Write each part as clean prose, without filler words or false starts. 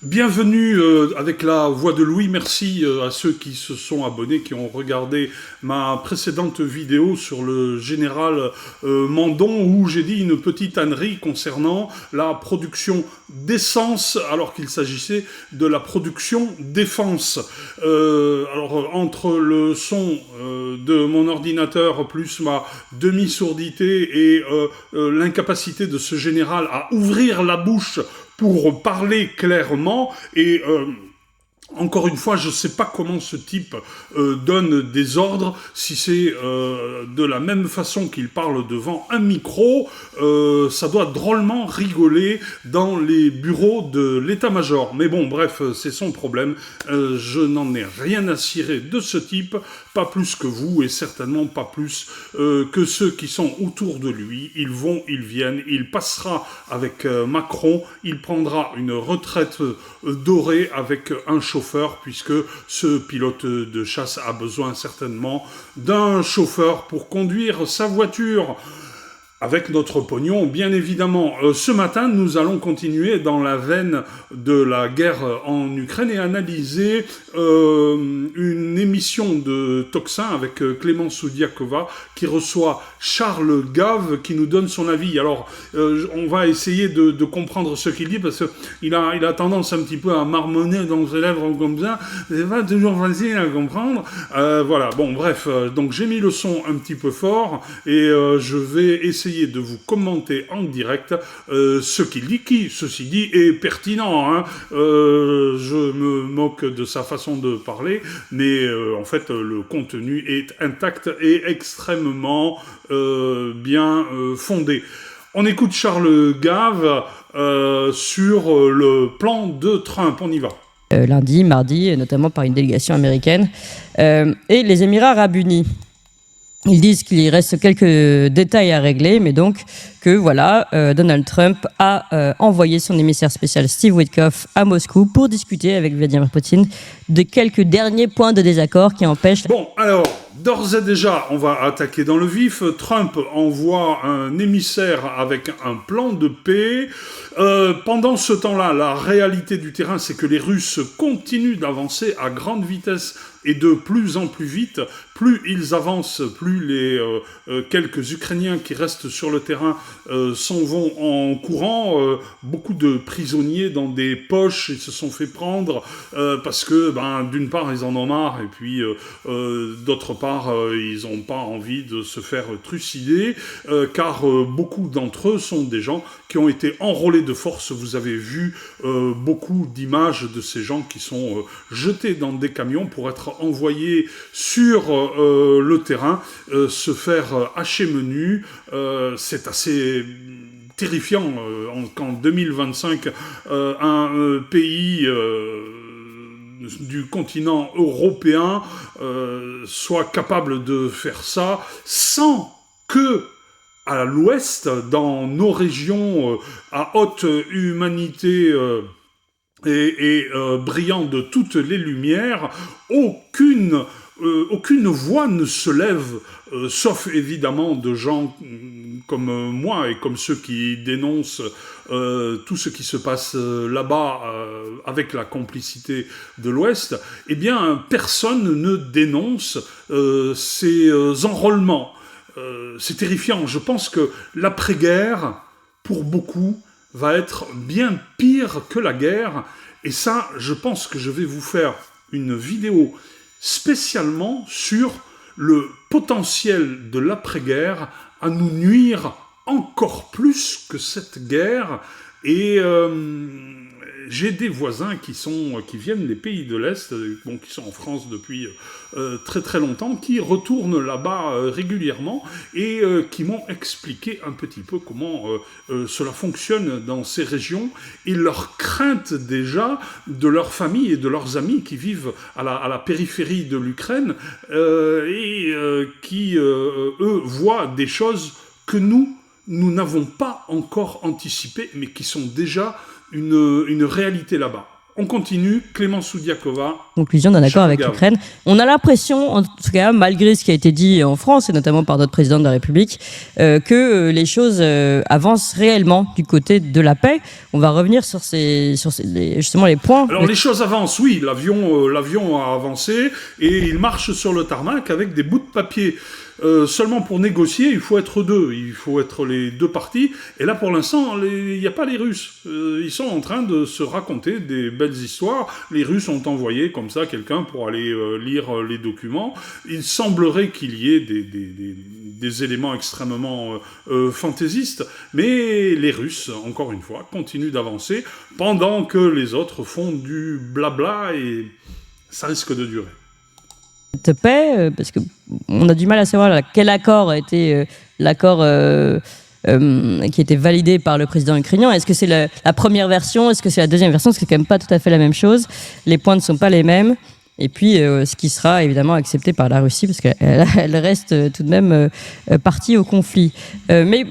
Bienvenue avec la voix de Louis. Merci à ceux qui se sont abonnés, qui ont regardé ma précédente vidéo sur le général Mandon, où j'ai dit une petite ânerie concernant la production d'essence, alors qu'il s'agissait de la production défense. Alors entre le son de mon ordinateur plus ma demi-sourdité et l'incapacité de ce général à ouvrir la bouche pour parler clairement et encore une fois, je ne sais pas comment ce type donne des ordres, si c'est de la même façon qu'il parle devant un micro, ça doit drôlement rigoler dans les bureaux de l'état-major. Mais bon, bref, c'est son problème. Je n'en ai rien à cirer de ce type, pas plus que vous, et certainement pas plus que ceux qui sont autour de lui. Ils vont, ils viennent, il passera avec Macron, il prendra une retraite dorée avec un chauffeur, puisque ce pilote de chasse a besoin certainement d'un chauffeur pour conduire sa voiture. Avec notre pognon, bien évidemment. Ce matin, nous allons continuer dans la veine de la guerre en Ukraine et analyser une émission de Tocsin avec Clémence Soudiakova qui reçoit Charles Gave qui nous donne son avis. Alors, on va essayer de comprendre ce qu'il dit parce qu'il a tendance un petit peu à marmonner dans ses lèvres comme ça. C'est pas toujours facile à comprendre. Voilà, bon, bref. Donc, j'ai mis le son un petit peu fort et je vais essayer de vous commenter en direct ce qu'il dit, qui, ceci dit, est pertinent. Hein. Je me moque de sa façon de parler, mais en fait, le contenu est intact et extrêmement bien fondé. On écoute Charles Gave sur le plan de Trump. On y va. Lundi, mardi, notamment par une délégation américaine, et les Émirats arabes unis. Ils disent qu'il y reste quelques détails à régler, mais donc que voilà, Donald Trump a envoyé son émissaire spécial Steve Witkoff à Moscou pour discuter avec Vladimir Poutine de quelques derniers points de désaccord qui empêchent... Bon, alors, d'ores et déjà, on va attaquer dans le vif. Trump envoie un émissaire avec un plan de paix. Pendant ce temps-là, la réalité du terrain, c'est que les Russes continuent d'avancer à grande vitesse et de plus en plus vite. Plus ils avancent, plus les quelques Ukrainiens qui restent sur le terrain s'en vont en courant. Beaucoup de prisonniers dans des poches, ils se sont fait prendre parce que, d'une part, ils en ont marre, et puis d'autre part, ils n'ont pas envie de se faire trucider, car beaucoup d'entre eux sont des gens qui ont été enrôlés de force. Vous avez vu beaucoup d'images de ces gens qui sont jetés dans des camions pour être envoyés sur le terrain, se faire hacher menu. C'est assez terrifiant qu'en 2025, un pays du continent européen soit capable de faire ça sans que à l'ouest, dans nos régions à haute humanité et brillant de toutes les lumières, aucune voix ne se lève, sauf évidemment de gens comme moi et comme ceux qui dénoncent tout ce qui se passe là-bas avec la complicité de l'Ouest. Eh bien, personne ne dénonce ces enrôlements. C'est terrifiant. Je pense que l'après-guerre, pour beaucoup, va être bien pire que la guerre. Et ça, je pense que je vais vous faire une vidéo spécialement sur le potentiel de l'après-guerre à nous nuire encore plus que cette guerre. Et j'ai des voisins qui viennent des pays de l'Est, qui sont en France depuis très très longtemps, qui retournent là-bas régulièrement et qui m'ont expliqué un petit peu comment cela fonctionne dans ces régions et leur crainte déjà de leurs familles et de leurs amis qui vivent à la périphérie de l'Ukraine et qui, eux, voient des choses que nous n'avons pas encore anticipées, mais qui sont déjà une réalité là-bas. On continue, Clémence Soudiakova. Conclusion d'un accord avec Gave. l'Ukraine. On a l'impression, en tout cas, malgré ce qui a été dit en France, et notamment par d'autres présidents de la République, que les choses avancent réellement du côté de la paix. On va revenir sur justement les points. Alors les choses avancent, oui, l'avion a avancé et il marche sur le tarmac avec des bouts de papier. Seulement pour négocier, il faut être deux, il faut être les deux parties. Et là, pour l'instant, il n'y a pas les Russes. Ils sont en train de se raconter des belles histoires. Les Russes ont envoyé comme ça quelqu'un pour aller lire les documents. Il semblerait qu'il y ait des éléments extrêmement fantaisistes, mais les Russes, encore une fois, continuent d'avancer pendant que les autres font du blabla et ça risque de durer. Cette paix, parce qu'on a du mal à savoir quel accord a été l'accord qui a été validé par le président ukrainien. Est-ce que c'est la première version? Est-ce que c'est la deuxième version? Parce que c'est quand même pas tout à fait la même chose. Les points ne sont pas les mêmes. Et puis, ce qui sera évidemment accepté par la Russie, parce qu'elle reste tout de même partie au conflit. Mais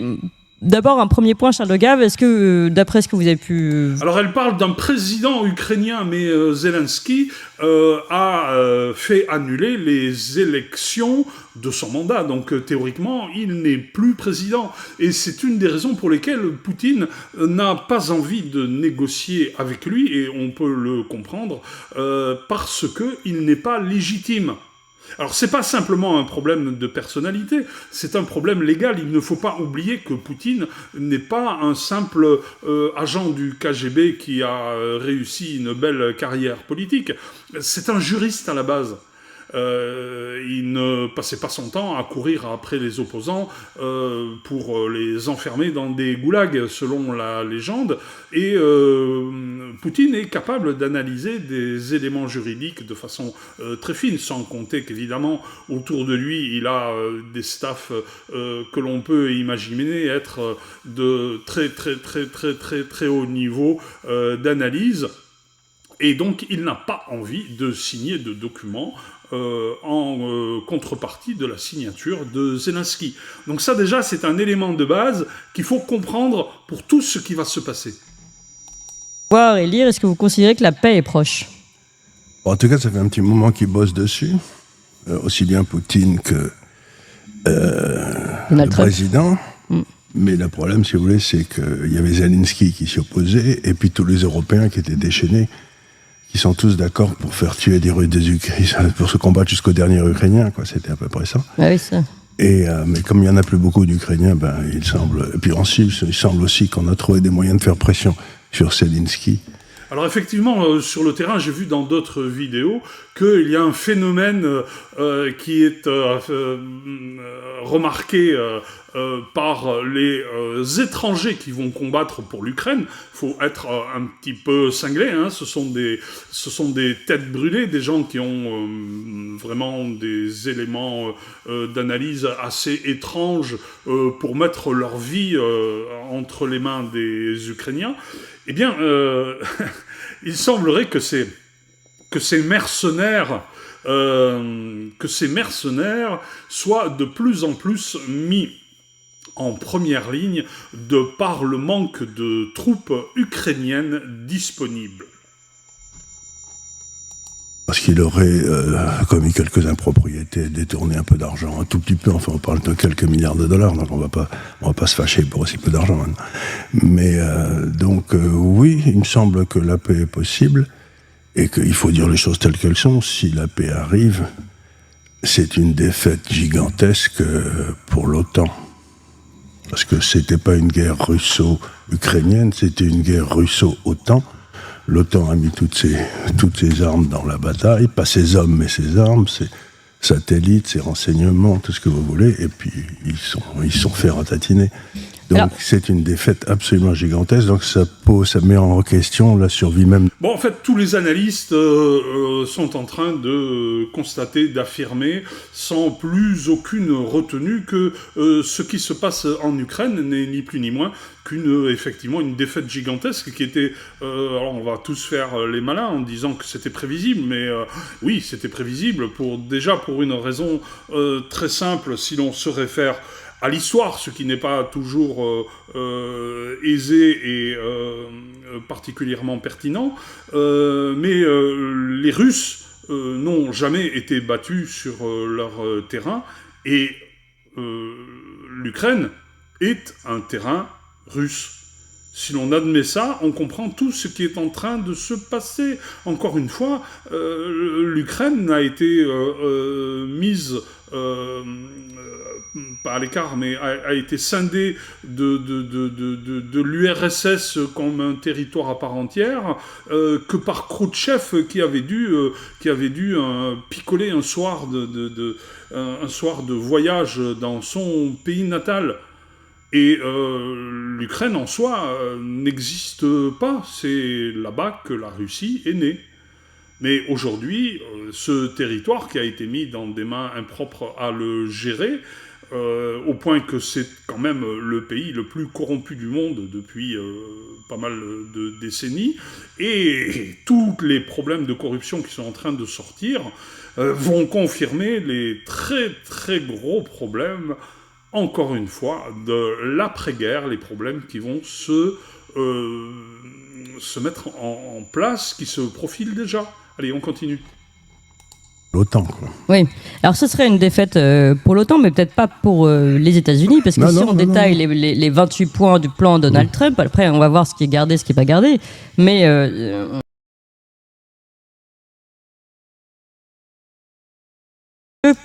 d'abord, un premier point, Charles de Gave, est-ce que, d'après ce que vous avez pu... Alors, elle parle d'un président ukrainien, mais Zelensky a fait annuler les élections de son mandat. Donc, théoriquement, il n'est plus président. Et c'est une des raisons pour lesquelles Poutine n'a pas envie de négocier avec lui, et on peut le comprendre, parce qu'il n'est pas légitime. Alors, c'est pas simplement un problème de personnalité, c'est un problème légal. Il ne faut pas oublier que Poutine n'est pas un simple agent du KGB qui a réussi une belle carrière politique. C'est un juriste à la base. Il ne passait pas son temps à courir après les opposants pour les enfermer dans des goulags, selon la légende. Et Poutine est capable d'analyser des éléments juridiques de façon très fine, sans compter qu'évidemment, autour de lui, il a des staffs que l'on peut imaginer être de très haut niveau d'analyse. Et donc, il n'a pas envie de signer de documents en contrepartie de la signature de Zelensky. Donc ça, déjà, c'est un élément de base qu'il faut comprendre pour tout ce qui va se passer. Voir et lire, est-ce que vous considérez que la paix est proche? En tout cas, ça fait un petit moment qu'ils bossent dessus, aussi bien Poutine que le président. Mais le problème, si vous voulez, c'est qu'il y avait Zelensky qui s'y opposait, et puis tous les Européens qui étaient déchaînés, qui sont tous d'accord pour faire tuer des Russes, des Ukrainiens, pour se combattre jusqu'au dernier Ukrainien, quoi. C'était à peu près ça. Ah oui, ça. Et mais comme il n'y en a plus beaucoup d'Ukrainiens, il semble... Et puis ensuite, il semble aussi qu'on a trouvé des moyens de faire pression sur Zelensky. Alors effectivement, sur le terrain, j'ai vu dans d'autres vidéos qu'il y a un phénomène qui est remarqué par les étrangers qui vont combattre pour l'Ukraine. Il faut être un petit peu cinglé, hein. Ce sont des têtes brûlées, des gens qui ont vraiment des éléments d'analyse assez étranges pour mettre leur vie entre les mains des Ukrainiens. Eh bien, il semblerait que ces mercenaires soient de plus en plus mis en première ligne de par le manque de troupes ukrainiennes disponibles. Parce qu'il aurait commis quelques impropriétés, détourné un peu d'argent, un tout petit peu, enfin on parle de quelques milliards de dollars, donc on va pas se fâcher pour aussi peu d'argent maintenant. Mais oui, il me semble que la paix est possible, et qu'il faut dire les choses telles qu'elles sont. Si la paix arrive, c'est une défaite gigantesque pour l'OTAN. Parce que c'était pas une guerre russo-ukrainienne, c'était une guerre russo-OTAN. L'OTAN a mis toutes ses armes dans la bataille, pas ses hommes, mais ses armes, ses satellites, ses renseignements, tout ce que vous voulez, et puis ils sont fait ratatiner. Donc alors, c'est une défaite absolument gigantesque, donc ça met en question la survie même. Bon, en fait, tous les analystes sont en train de constater, d'affirmer, sans plus aucune retenue, que ce qui se passe en Ukraine n'est ni plus ni moins effectivement, une défaite gigantesque qui était... alors, on va tous faire les malins en disant que c'était prévisible, mais oui, c'était prévisible, pour une raison très simple, si l'on se réfère à l'histoire, ce qui n'est pas toujours aisé et particulièrement pertinent, mais les Russes n'ont jamais été battus sur leur terrain, et l'Ukraine est un terrain russe. Si l'on admet ça, on comprend tout ce qui est en train de se passer. Encore une fois, l'Ukraine a été mise, pas à l'écart, mais a été scindée de l'URSS comme un territoire à part entière, que par Khrouchtchev qui avait dû picoler un soir de voyage dans son pays natal. Et l'Ukraine en soi n'existe pas. C'est là-bas que la Russie est née. Mais aujourd'hui, ce territoire qui a été mis dans des mains impropres à le gérer, au point que c'est quand même le pays le plus corrompu du monde depuis pas mal de décennies, et tous les problèmes de corruption qui sont en train de sortir vont confirmer les très très gros problèmes, encore une fois, de l'après-guerre, les problèmes qui vont se mettre en place, qui se profilent déjà. Allez, on continue. L'OTAN, quoi. Oui, alors ce serait une défaite pour l'OTAN, mais peut-être pas pour les États-Unis, parce que si on détaille les 28 points du plan Donald Trump, après on va voir ce qui est gardé, ce qui n'est pas gardé, mais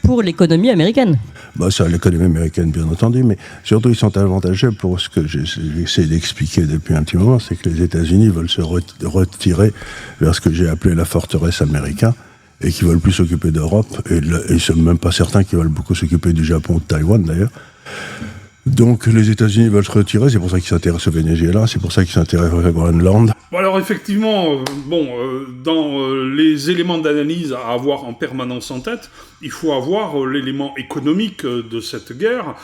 pour l'économie américaine. Bah ça, l'économie américaine, bien entendu, mais surtout, ils sont avantageux pour ce que j'essaie d'expliquer depuis un petit moment, c'est que les États-Unis veulent se retirer vers ce que j'ai appelé la forteresse américaine, et qui veulent plus s'occuper d'Europe, et ils ne sont même pas certains qu'ils veulent beaucoup s'occuper du Japon ou de Taïwan, d'ailleurs. Donc les États-Unis veulent se retirer, c'est pour ça qu'ils s'intéressent au Venezuela, c'est pour ça qu'ils s'intéressent au Groenland. Bon, alors effectivement, dans les éléments d'analyse à avoir en permanence en tête, il faut avoir l'élément économique de cette guerre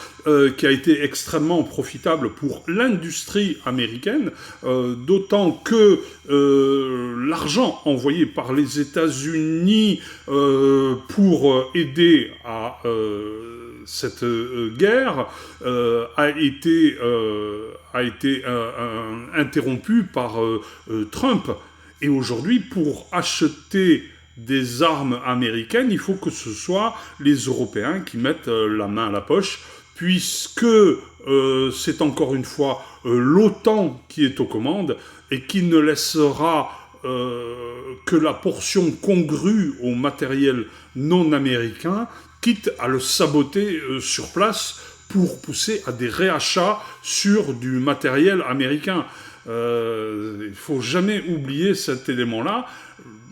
qui a été extrêmement profitable pour l'industrie américaine, d'autant que l'argent envoyé par les États-Unis pour aider à cette guerre a été interrompu par Trump. Et aujourd'hui, pour acheter des armes américaines, il faut que ce soit les Européens qui mettent la main à la poche, puisque c'est encore une fois l'OTAN qui est aux commandes et qui ne laissera que la portion congrue au matériel non américain, quitte à le saboter sur place pour pousser à des réachats sur du matériel américain. Il ne faut jamais oublier cet élément-là.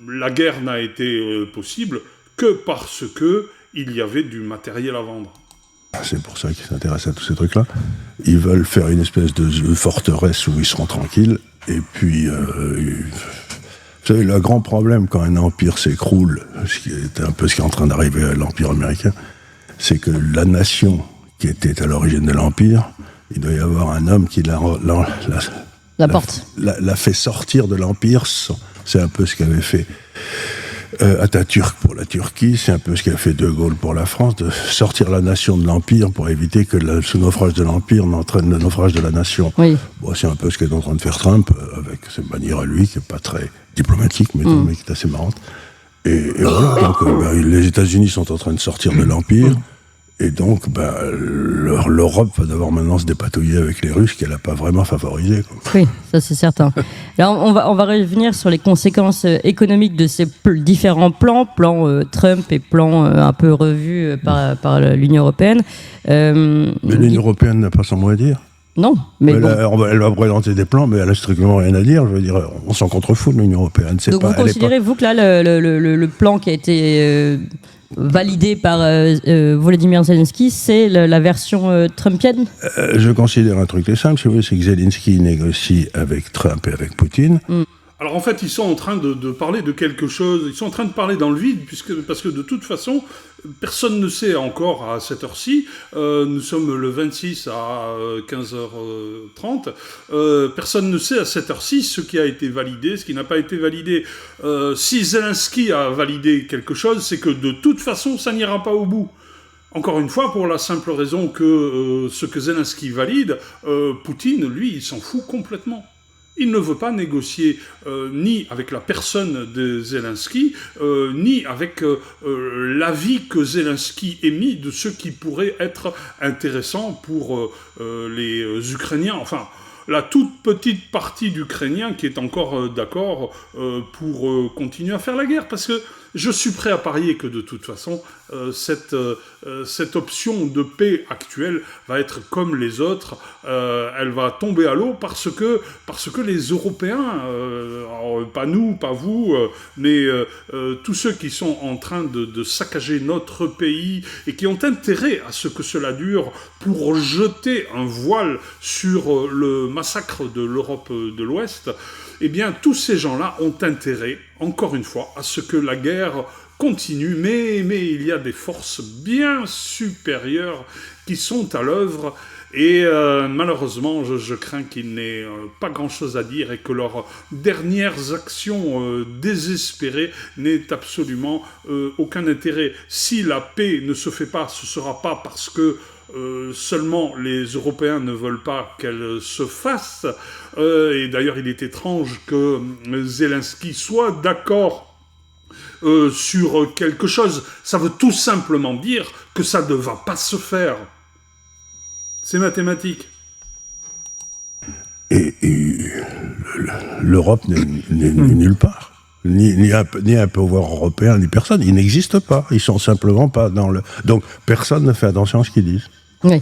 La guerre n'a été possible que parce qu'il y avait du matériel à vendre. C'est pour ça qu'ils s'intéressent à tous ces trucs-là. Ils veulent faire une espèce de forteresse où ils seront tranquilles. Et puis, vous savez, le grand problème quand un empire s'écroule, ce qui est un peu ce qui est en train d'arriver à l'empire américain, c'est que la nation qui était à l'origine de l'empire, il doit y avoir un homme qui l'a fait sortir de l'empire. C'est un peu ce qu'avait fait Atatürk pour la Turquie, c'est un peu ce qu'a fait De Gaulle pour la France, de sortir la nation de l'empire pour éviter que ce naufrage de l'empire n'entraîne le naufrage de la nation. Oui. Bon, c'est un peu ce qu'est en train de faire Trump, avec cette manière à lui, qui n'est pas très diplomatique, mais qui est assez marrante. Et voilà, donc les États-Unis sont en train de sortir de l'empire, et donc l'Europe va devoir maintenant se dépatouiller avec les Russes qu'elle n'a pas vraiment favorisés. Oui, ça c'est certain. Alors on va revenir sur les conséquences économiques de ces différents plans Trump et plans un peu revus par l'Union européenne. Mais l'Union européenne n'a pas son mot à dire. Non, mais elle va présenter des plans, mais elle n'a strictement rien à dire. Je veux dire, on s'en contrefout de l'Union européenne. Donc vous considérez, vous, que là, le plan qui a été validé par Volodymyr Zelensky, c'est la version trumpienne? Je considère un truc très simple, c'est que Zelensky négocie avec Trump et avec Poutine. Alors en fait, ils sont en train de parler de quelque chose, ils sont en train de parler dans le vide, parce que de toute façon, personne ne sait encore à cette heure-ci, nous sommes le 26 à 15h30, personne ne sait à cette heure-ci ce qui a été validé, ce qui n'a pas été validé. Si Zelensky a validé quelque chose, c'est que de toute façon, ça n'ira pas au bout. Encore une fois, pour la simple raison que ce que Zelensky valide, Poutine, lui, il s'en fout complètement. Il ne veut pas négocier ni avec la personne de Zelensky, ni avec l'avis que Zelensky émet de ce qui pourrait être intéressant pour les Ukrainiens. Enfin, la toute petite partie d'Ukrainiens qui est encore d'accord pour continuer à faire la guerre. Parce que je suis prêt à parier que de toute façon, cette option de paix actuelle va être comme les autres. Elle va tomber à l'eau parce que les Européens, alors, pas nous, pas vous, mais tous ceux qui sont en train de saccager notre pays et qui ont intérêt à ce que cela dure pour jeter un voile sur le massacre de l'Europe de l'Ouest, eh bien, tous ces gens-là ont intérêt, encore une fois, à ce que la guerre continue, mais il y a des forces bien supérieures qui sont à l'œuvre, et malheureusement, je crains qu'il n'ait pas grand-chose à dire et que leurs dernières actions désespérées n'aient absolument aucun intérêt. Si la paix ne se fait pas, ce ne sera pas parce que seulement les Européens ne veulent pas qu'elle se fasse. Et d'ailleurs, il est étrange que Zelensky soit d'accord sur quelque chose. Ça veut tout simplement dire que ça ne va pas se faire. C'est mathématique. Et l'Europe n'est nulle part. Ni un pouvoir européen, ni personne. Ils n'existent pas. Ils sont simplement pas dans le... Donc, personne ne fait attention à ce qu'ils disent. Oui.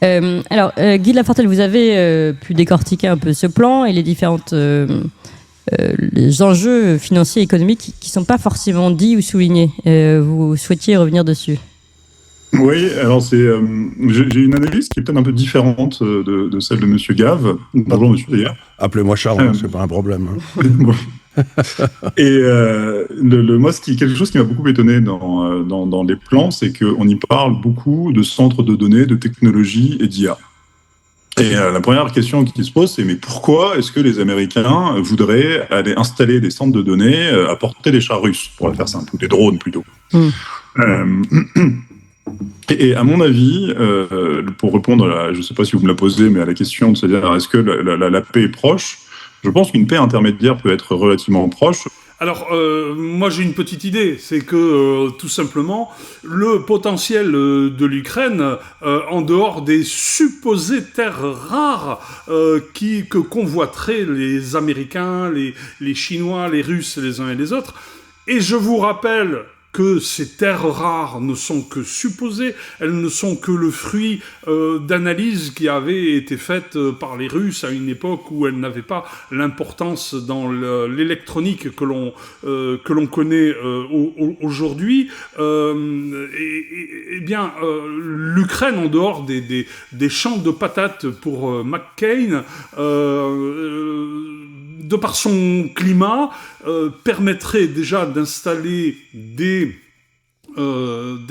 Alors, Guy de Lafortelle, vous avez pu décortiquer un peu ce plan et les différentes les enjeux financiers et économiques qui ne sont pas forcément dits ou soulignés. Vous souhaitiez revenir dessus? Oui, alors j'ai une analyse qui est peut-être un peu différente de celle de Monsieur Gave. Bonjour Monsieur d'ailleurs. Appelez-moi Charles, c'est pas un problème. Bon. Et moi, quelque chose qui m'a beaucoup étonné dans les plans, c'est qu'on y parle beaucoup de centres de données, de technologie et d'IA. Et la première question qui se pose, c'est mais pourquoi est-ce que les Américains voudraient aller installer des centres de données à portée des chars russes, pour faire simple, ou des drones plutôt. Et à mon avis, pour répondre, je ne sais pas si vous me la posez, mais à la question de se dire est-ce que la paix est proche, je pense qu'une paix intermédiaire peut être relativement proche. Alors, moi j'ai une petite idée, c'est que tout simplement, le potentiel de l'Ukraine, en dehors des supposées terres rares que convoiteraient les Américains, les Chinois, les Russes les uns et les autres, et je vous rappelle que ces terres rares ne sont que supposées, elles ne sont que le fruit d'analyses qui avaient été faites par les Russes à une époque où elles n'avaient pas l'importance dans l'électronique que l'on connaît aujourd'hui. Eh bien, l'Ukraine, en dehors des champs de patates pour McCain, de par son climat, permettrait déjà d'installer des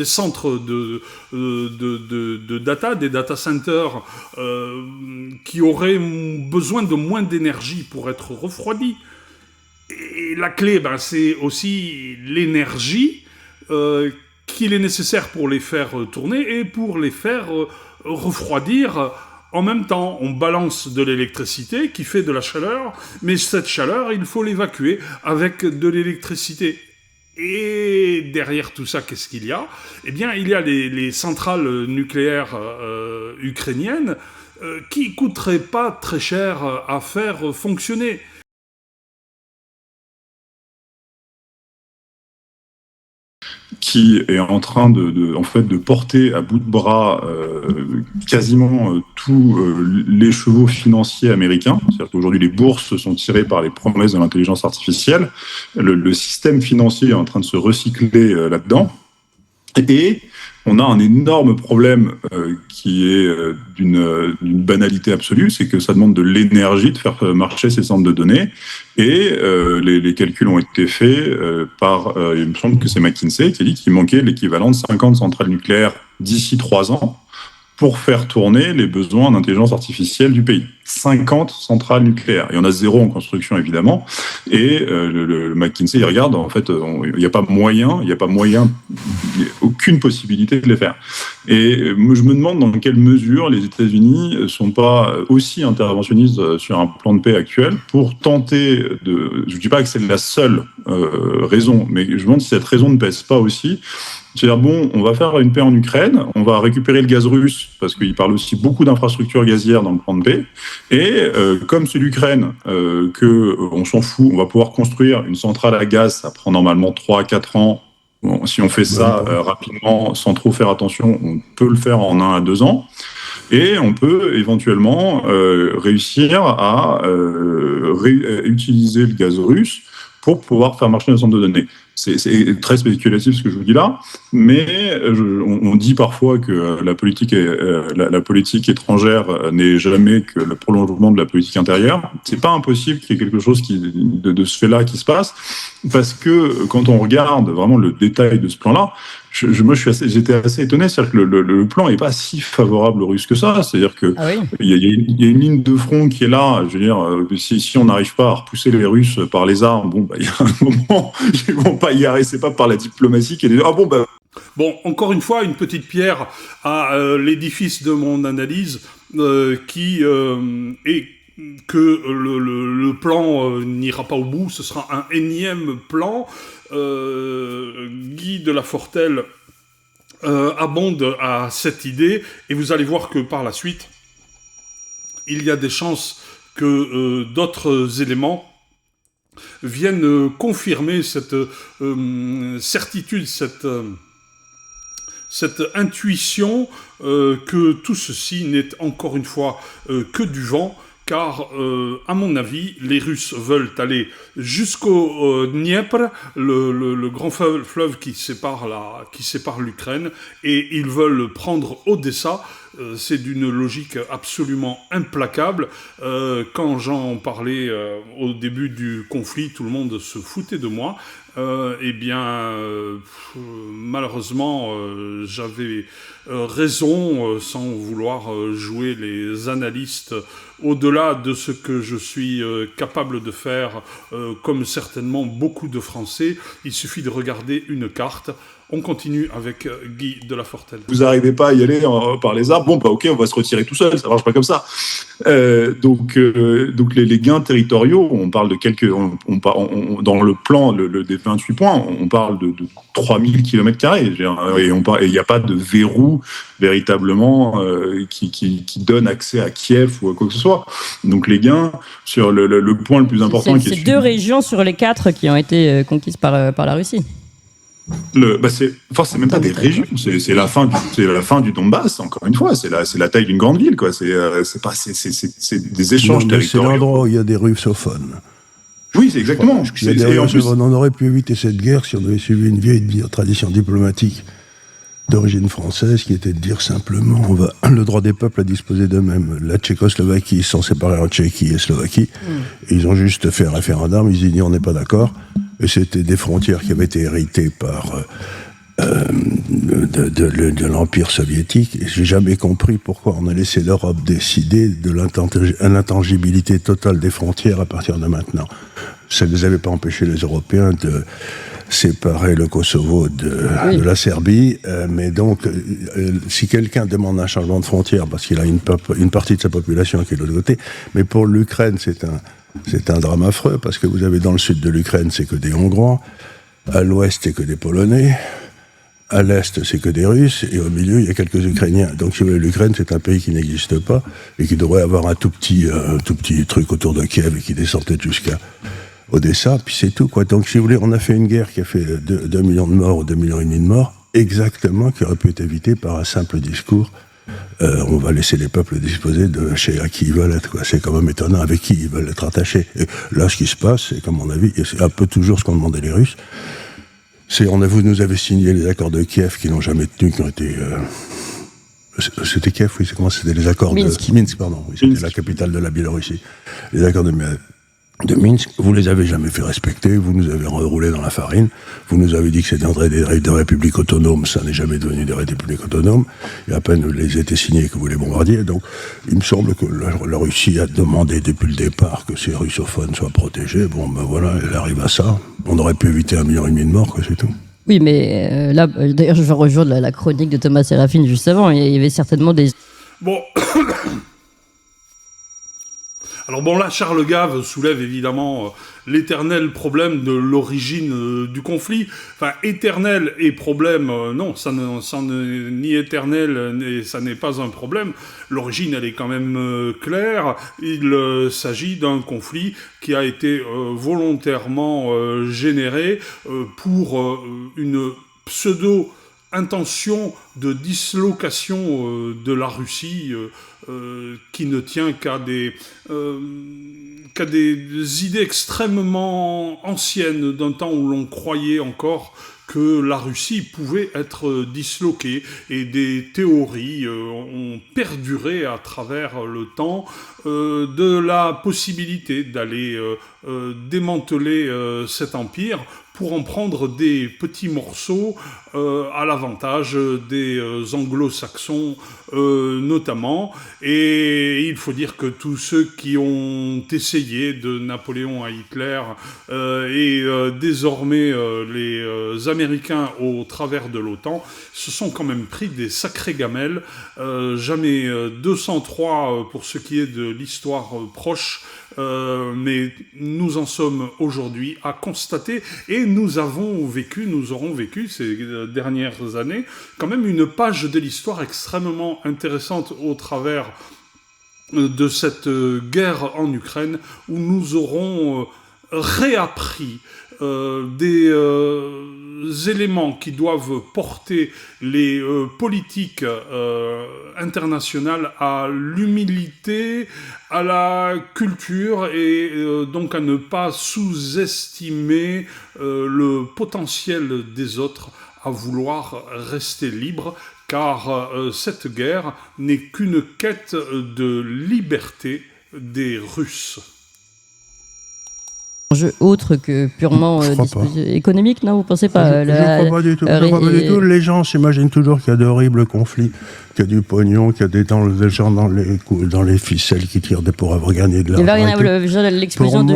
centres de data, des data centers qui auraient besoin de moins d'énergie pour être refroidis. Et la clé, c'est aussi l'énergie qu'il est nécessaire pour les faire tourner et pour les faire refroidir. En même temps, on balance de l'électricité qui fait de la chaleur, mais cette chaleur, il faut l'évacuer avec de l'électricité. Et derrière tout ça, qu'est-ce qu'il y a ? Eh bien, il y a les centrales nucléaires ukrainiennes qui coûteraient pas très cher à faire fonctionner. Qui est en train de porter à bout de bras quasiment tous les chevaux financiers américains. C'est-à-dire qu'aujourd'hui, les bourses sont tirées par les promesses de l'intelligence artificielle. Le système financier est en train de se recycler là-dedans. Et on a un énorme problème qui est d'une banalité absolue, c'est que ça demande de l'énergie de faire marcher ces centres de données. Et les calculs ont été faits par, il me semble que c'est McKinsey qui a dit qu'il manquait l'équivalent de 50 centrales nucléaires d'ici 3 ans pour faire tourner les besoins d'intelligence artificielle du pays. 50 centrales nucléaires. Il y en a 0 en construction, évidemment. Et le McKinsey, il regarde, en fait, il n'y a pas moyen, aucune possibilité de les faire. Et je me demande dans quelle mesure les États-Unis ne sont pas aussi interventionnistes sur un plan de paix actuel pour tenter de... Je ne dis pas que c'est la seule raison, mais je me demande si cette raison ne pèse pas aussi. C'est-à-dire, bon, on va faire une paix en Ukraine, on va récupérer le gaz russe, parce qu'il parle aussi beaucoup d'infrastructures gazières dans le plan de paix, et comme c'est l'Ukraine, on s'en fout, on va pouvoir construire une centrale à gaz, ça prend normalement 3 à 4 ans. Bon, si on fait ça rapidement, sans trop faire attention, on peut le faire en 1 à 2 ans. Et on peut éventuellement réussir à utiliser le gaz russe pour pouvoir faire marcher un centre de données. C'est très spéculatif ce que je vous dis là, mais on dit parfois que la politique étrangère n'est jamais que le prolongement de la politique intérieure. C'est pas impossible qu'il y ait quelque chose de ce fait-là qui se passe, parce que quand on regarde vraiment le détail de ce plan-là, j'étais assez étonné, c'est-à-dire que le plan est pas si favorable aux Russes que ça. C'est-à-dire que il y a une ligne de front qui est là. Je veux dire, si on n'arrive pas à repousser les Russes par les armes, bon, il y a un moment, ils vont pas y arriver. C'est pas par la diplomatie qui est Bon, encore une fois, une petite pierre à l'édifice de mon analyse qui est que le plan n'ira pas au bout. Ce sera un énième plan. Guy de Lafortelle abonde à cette idée, et vous allez voir que par la suite, il y a des chances que d'autres éléments viennent confirmer cette certitude, cette intuition que tout ceci n'est encore une fois que du vent, car, à mon avis, les Russes veulent aller jusqu'au Dniepr, le grand fleuve qui sépare l'Ukraine, et ils veulent prendre Odessa. C'est d'une logique absolument implacable. Quand j'en parlais au début du conflit, tout le monde se foutait de moi. Malheureusement, j'avais raison, sans vouloir jouer les analystes au-delà de ce que je suis capable de faire, comme certainement beaucoup de Français. Il suffit de regarder une carte. On continue avec Guy de Lafortelle. Vous n'arrivez pas à y aller par les arbres, bon, bah ok, on va se retirer tout seul, ça marche pas comme ça. Donc les gains territoriaux, on parle de quelques... dans le plan des 28 points, on parle de 3000 km², et il n'y a pas de verrou véritablement qui donne accès à Kiev ou à quoi que ce soit. Donc les gains, sur le point le plus important... C'est 2 régions sur les 4 qui ont été conquises par la Russie. C'est même pas des régions, c'est la fin du Donbass, encore une fois, c'est la taille d'une grande ville, quoi. C'est des échanges territoriaux. C'est l'endroit où il y a des russophones. Oui, c'est exactement. On aurait pu éviter cette guerre si on avait suivi une vieille tradition diplomatique d'origine française qui était de dire simplement le droit des peuples à disposer d'eux-mêmes. La Tchécoslovaquie s'en séparait en Tchéquie et Slovaquie. Et ils ont juste fait un référendum, ils ont dit on n'est pas d'accord. Et c'était des frontières qui avaient été héritées par de l'Empire soviétique. Et j'ai jamais compris pourquoi on a laissé l'Europe décider de l'intangibilité totale des frontières à partir de maintenant. Ça ne les avait pas empêchés, les Européens, de séparer le Kosovo de la Serbie. Mais donc, si quelqu'un demande un changement de frontière, parce qu'il a une partie de sa population qui est de l'autre côté, mais pour l'Ukraine, c'est un drame affreux, parce que vous avez dans le sud de l'Ukraine, c'est que des Hongrois, à l'ouest, c'est que des Polonais, à l'est, c'est que des Russes, et au milieu, il y a quelques Ukrainiens. Donc, si vous voulez, l'Ukraine, c'est un pays qui n'existe pas, et qui devrait avoir un tout petit truc autour de Kiev, et qui descend peut-être jusqu'à Odessa, puis c'est tout, quoi. Donc, si vous voulez, on a fait une guerre qui a fait 2 millions de morts, ou 2,5 millions de morts, exactement, qui aurait pu être évitée par un simple discours. On va laisser les peuples disposer à qui ils veulent être, quoi. C'est quand même étonnant avec qui ils veulent être attachés. Et là, ce qui se passe, c'est, comme mon avis, et c'est un peu toujours ce qu'ont demandé les Russes, c'est vous nous avez signé les accords de Kiev qui n'ont jamais tenu, qui ont été... c'était Kiev, oui, c'était les accords Minsk. de Minsk, pardon. Oui, c'était la capitale de la Biélorussie. Les accords de de Minsk, vous les avez jamais fait respecter, vous nous avez enroulés dans la farine, vous nous avez dit que c'était des républiques autonomes, ça n'est jamais devenu des républiques autonomes, et à peine les étaient signés que vous les bombardiez, donc il me semble que la Russie a demandé depuis le départ que ces russophones soient protégés, bon ben voilà, elle arrive à ça, on aurait pu éviter 1,5 million de morts, que c'est tout. Oui, mais là, d'ailleurs, je vais rejoindre la chronique de Thomas Séraphin juste avant, il y avait certainement des... Bon... Alors bon, là, Charles Gave soulève évidemment l'éternel problème de l'origine du conflit. Enfin, éternel et problème, non, ça n'est ni éternel, et ça n'est pas un problème. L'origine, elle est quand même claire. Il s'agit d'un conflit qui a été volontairement généré pour une pseudo-intention de dislocation de la Russie qui ne tient qu'à des idées extrêmement anciennes d'un temps où l'on croyait encore que la Russie pouvait être disloquée, et des théories ont perduré à travers le temps de la possibilité d'aller démanteler cet empire pour en prendre des petits morceaux à l'avantage des anglo-saxons notamment. Et il faut dire que tous ceux qui ont essayé, de Napoléon à Hitler et désormais les Américains au travers de l'OTAN, se sont quand même pris des sacrées gamelles. Jamais 203 pour ce qui est de l'histoire proche, mais nous en sommes aujourd'hui à constater, et nous aurons vécu ces dernières années quand même une page de l'histoire extrêmement intéressante au travers de cette guerre en Ukraine, où nous aurons réappris des éléments qui doivent porter les politiques internationales à l'humilité, à la culture, et donc à ne pas sous-estimer le potentiel des autres à vouloir rester libres, car cette guerre n'est qu'une quête de liberté des Russes. Enjeu autre que purement économique, non, vous pensez pas? Je ne crois pas du tout. Je crois pas du tout. Les gens s'imaginent toujours qu'il y a d'horribles conflits, qu'il y a du pognon, qu'il y a des gens dans les ficelles qui tirent pour avoir gagné de l'argent. L'explosion du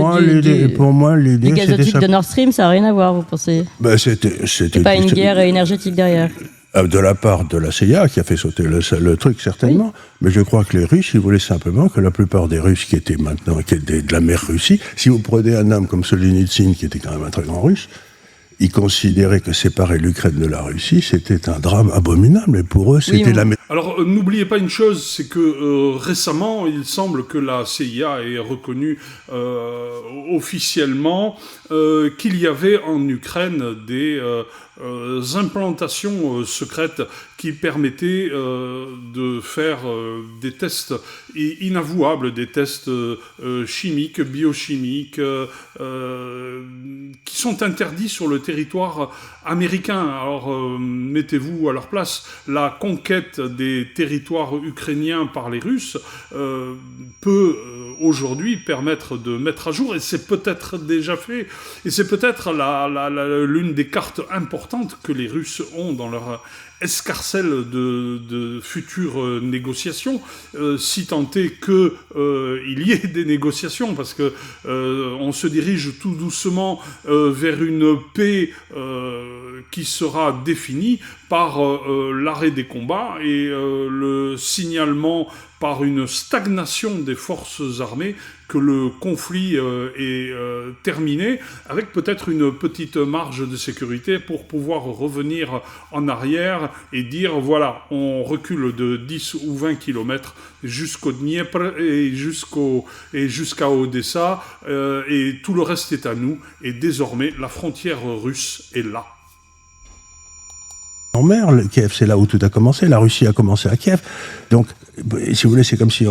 gazoduc de Nord Stream, ça n'a rien à voir, vous pensez? C'était pas une guerre énergétique derrière? De la part de la CIA, qui a fait sauter le truc, certainement. Oui. Mais je crois que les Russes, ils voulaient simplement que la plupart des Russes qui étaient de la mer Russie, si vous prenez un homme comme Solzhenitsyn, qui était quand même un très grand Russe, ils considéraient que séparer l'Ukraine de la Russie, c'était un drame abominable, et pour eux, c'était la... Alors, n'oubliez pas une chose, c'est que récemment, il semble que la CIA ait reconnu officiellement qu'il y avait en Ukraine des implantations secrètes qui permettaient de faire des tests inavouables, des tests chimiques, biochimiques, qui sont interdits sur le territoire américain. Alors, mettez-vous à leur place. La conquête des territoires ukrainiens par les Russes peut aujourd'hui permettre de mettre à jour, et c'est peut-être déjà fait, et c'est peut-être l'une des cartes importantes que les Russes ont dans leur escarcelle de futures négociations, si tant est qu'il y ait des négociations, parce que on se dirige tout doucement vers une paix qui sera définie par l'arrêt des combats et le signalement par une stagnation des forces armées que le conflit est terminé, avec peut-être une petite marge de sécurité pour pouvoir revenir en arrière et dire, voilà, on recule de 10 ou 20 kilomètres jusqu'au Dniepr et jusqu'à Odessa, et tout le reste est à nous, et désormais la frontière russe est là. En mer, Kiev, c'est là où tout a commencé. La Russie a commencé à Kiev. Donc, si vous voulez, c'est comme si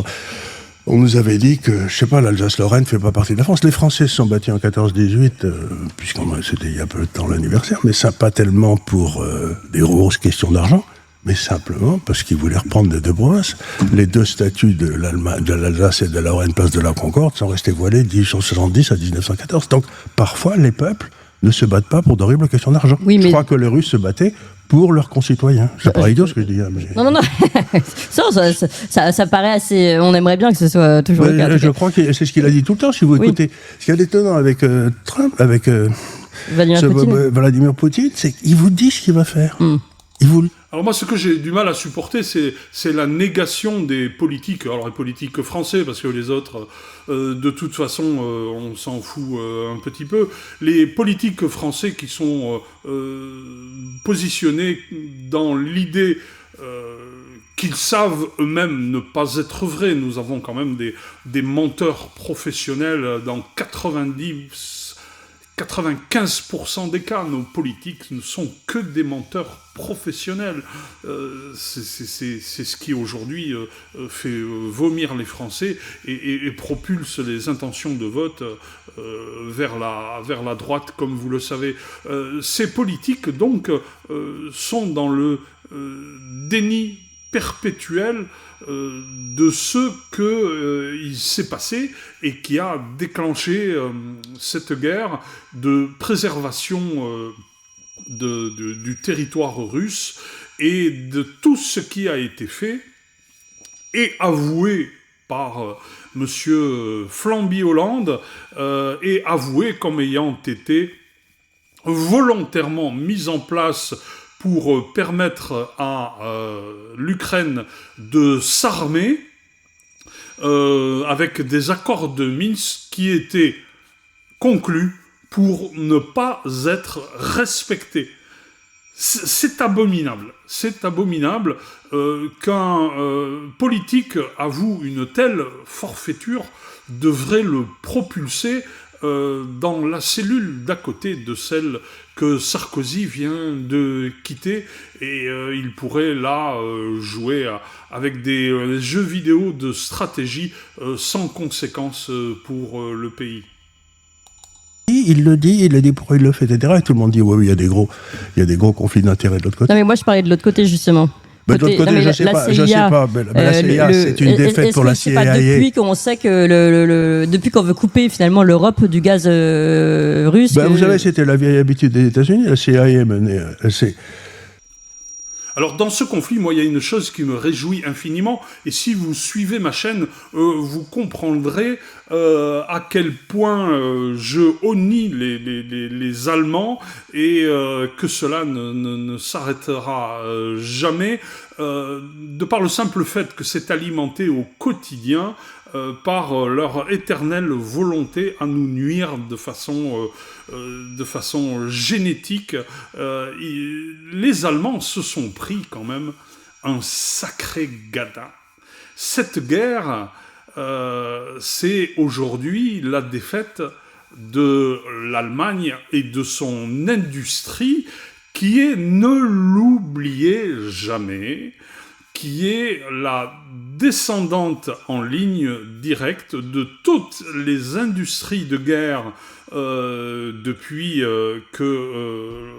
on nous avait dit que, je sais pas, l'Alsace-Lorraine ne fait pas partie de la France. Les Français se sont battus en 14-18, puisqu'on c'était il y a peu de temps l'anniversaire, mais ça pas tellement pour des grosses questions d'argent, mais simplement parce qu'ils voulaient reprendre les deux provinces. Les deux statuts de l'Alsace et de la Lorraine, place de la Concorde, sont restés voilés de 1870 à 1914. Donc, parfois, les peuples ne se battent pas pour d'horribles questions d'argent. Oui, mais... Je crois que les Russes se battaient pour leurs concitoyens. C'est pas idiot ce que je dis. Mais... Non. ça paraît assez... On aimerait bien que ce soit toujours le cas. Je crois que c'est ce qu'il a dit tout le temps, si vous écoutez. Ce qui est étonnant avec Trump, avec Vladimir Poutine, c'est qu'il vous dit ce qu'il va faire. Alors moi, ce que j'ai du mal à supporter, c'est la négation des politiques. Alors les politiques français, parce que les autres, de toute façon, on s'en fout un petit peu. Les politiques français qui sont positionnés dans l'idée qu'ils savent eux-mêmes ne pas être vrais. Nous avons quand même des menteurs professionnels dans 95% des cas. Nos politiques ne sont que des menteurs professionnels. C'est ce qui aujourd'hui fait vomir les Français et propulse les intentions de vote vers la droite, comme vous le savez. Ces politiques, donc, sont dans le déni perpétuel de ce qu'il s'est passé et qui a déclenché cette guerre de préservation du territoire russe et de tout ce qui a été fait et avoué par monsieur Flamby Hollande et avoué comme ayant été volontairement mis en place pour permettre à l'Ukraine de s'armer avec des accords de Minsk qui étaient conclus pour ne pas être respectés. C'est abominable. C'est abominable qu'un politique avoue une telle forfaiture devrait le propulser dans la cellule d'à côté de celle que Sarkozy vient de quitter, et il pourrait là jouer avec des jeux vidéo de stratégie sans conséquence pour le pays. Il le dit pourquoi il le fait, etc. Et tout le monde dit oui, il y a des gros conflits d'intérêts de l'autre côté. Non, mais moi je parlais de l'autre côté justement. De l'autre côté, je sais pas. La CIA, c'est une défaite pour la CIA. Pas depuis qu'on sait que depuis qu'on veut couper finalement l'Europe du gaz russe. Vous savez, c'était la vieille habitude des États-Unis. La CIA menait. Alors dans ce conflit, moi, il y a une chose qui me réjouit infiniment, et si vous suivez ma chaîne, vous comprendrez à quel point je honnie les Allemands, et que cela ne s'arrêtera jamais, de par le simple fait que c'est alimenté au quotidien par leur éternelle volonté à nous nuire de façon génétique. Les Allemands se sont pris quand même un sacré gadin. Cette guerre, c'est aujourd'hui la défaite de l'Allemagne et de son industrie qui est, ne l'oubliez jamais, qui est la descendante en ligne directe de toutes les industries de guerre depuis que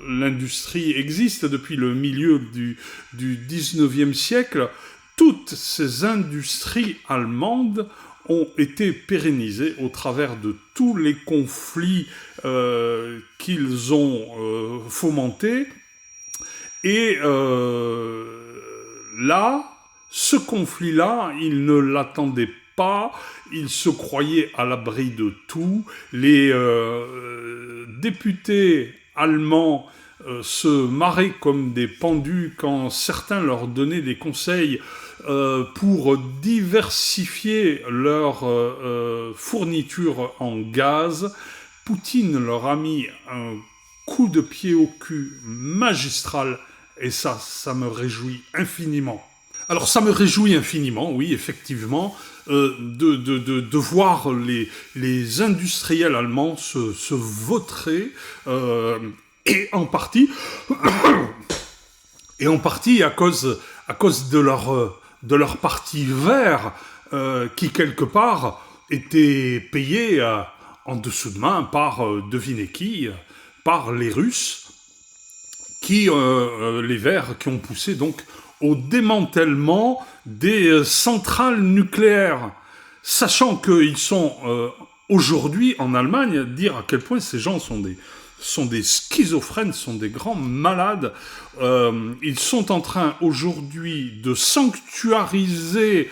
l'industrie existe, depuis le milieu du 19e siècle. Toutes ces industries allemandes ont été pérennisées au travers de tous les conflits qu'ils ont fomentés. Et là, ce conflit-là, ils ne l'attendaient pas, ils se croyaient à l'abri de tout. Les députés allemands se marraient comme des pendus quand certains leur donnaient des conseils pour diversifier leur fourniture en gaz. Poutine leur a mis un coup de pied au cul magistral, et ça me réjouit infiniment. Alors ça me réjouit infiniment, oui, effectivement, de voir les industriels allemands se vautrer, et en partie à cause de leur parti vert, qui quelque part était payé en dessous de main par, devinez qui, par les Russes, les Verts qui ont poussé donc au démantèlement des centrales nucléaires, sachant qu'ils sont aujourd'hui en Allemagne, dire à quel point ces gens sont des schizophrènes, sont des grands malades. Ils sont en train aujourd'hui de sanctuariser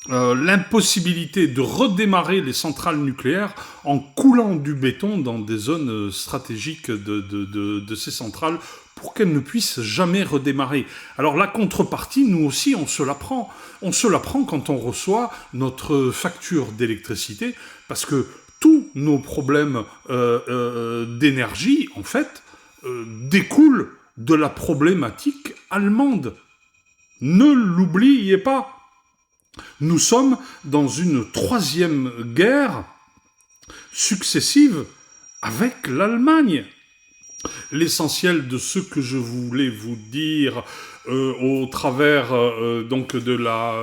l'impossibilité de redémarrer les centrales nucléaires en coulant du béton dans des zones stratégiques de ces centrales pour qu'elles ne puissent jamais redémarrer. Alors la contrepartie, nous aussi, on se la prend. On se la prend quand on reçoit notre facture d'électricité, parce que tous nos problèmes d'énergie, en fait, découlent de la problématique allemande. Ne l'oubliez pas. Nous sommes dans une troisième guerre successive avec l'Allemagne. L'essentiel de ce que je voulais vous dire au travers donc de la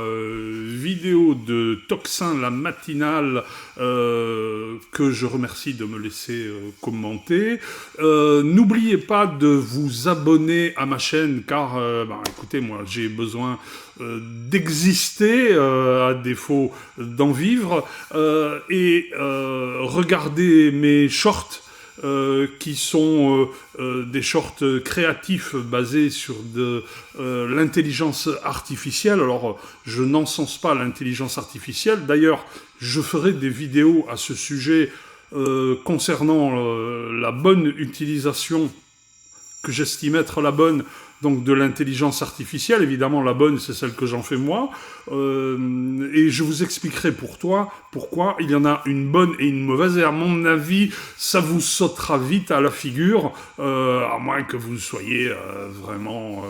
vidéo de Toxin, la matinale, que je remercie de me laisser commenter. N'oubliez pas de vous abonner à ma chaîne, car écoutez, moi j'ai besoin d'exister à défaut d'en vivre, et regardez mes shorts qui sont des shorts créatifs basés sur de l'intelligence artificielle. Alors, je n'encense pas l'intelligence artificielle. D'ailleurs, je ferai des vidéos à ce sujet concernant la bonne utilisation, que j'estime être la bonne, donc de l'intelligence artificielle. Évidemment, la bonne, c'est celle que j'en fais moi. Et je vous expliquerai pourquoi il y en a une bonne et une mauvaise. Et à mon avis, ça vous sautera vite à la figure, à moins que vous soyez vraiment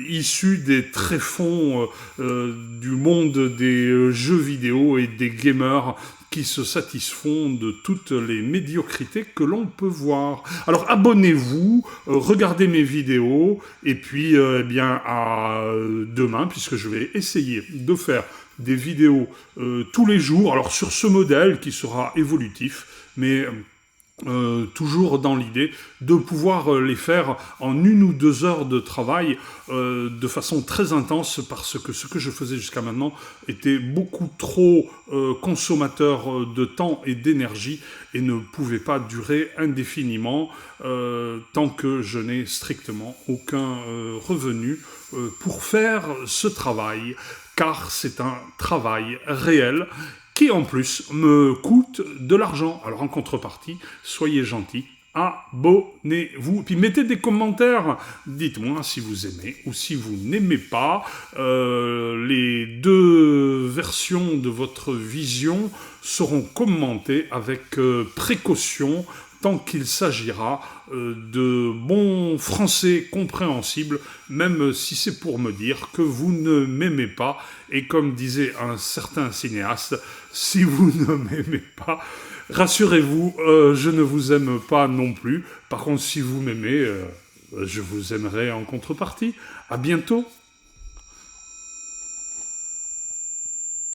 issu des tréfonds du monde des jeux vidéo et des gamers, qui se satisfont de toutes les médiocrités que l'on peut voir. Alors abonnez-vous, regardez mes vidéos, et puis à demain, puisque je vais essayer de faire des vidéos tous les jours, alors sur ce modèle qui sera évolutif, mais toujours dans l'idée de pouvoir les faire en 1 ou 2 heures de travail de façon très intense, parce que ce que je faisais jusqu'à maintenant était beaucoup trop consommateur de temps et d'énergie et ne pouvait pas durer indéfiniment tant que je n'ai strictement aucun revenu pour faire ce travail, car c'est un travail réel qui en plus me coûte de l'argent. Alors en contrepartie, soyez gentils, abonnez-vous, puis mettez des commentaires, dites-moi si vous aimez ou si vous n'aimez pas. Les 2 versions de votre vision seront commentées avec précaution, tant qu'il s'agira de bon français compréhensible, même si c'est pour me dire que vous ne m'aimez pas. Et comme disait un certain cinéaste, si vous ne m'aimez pas, rassurez-vous, je ne vous aime pas non plus. Par contre, si vous m'aimez, je vous aimerai en contrepartie. À bientôt.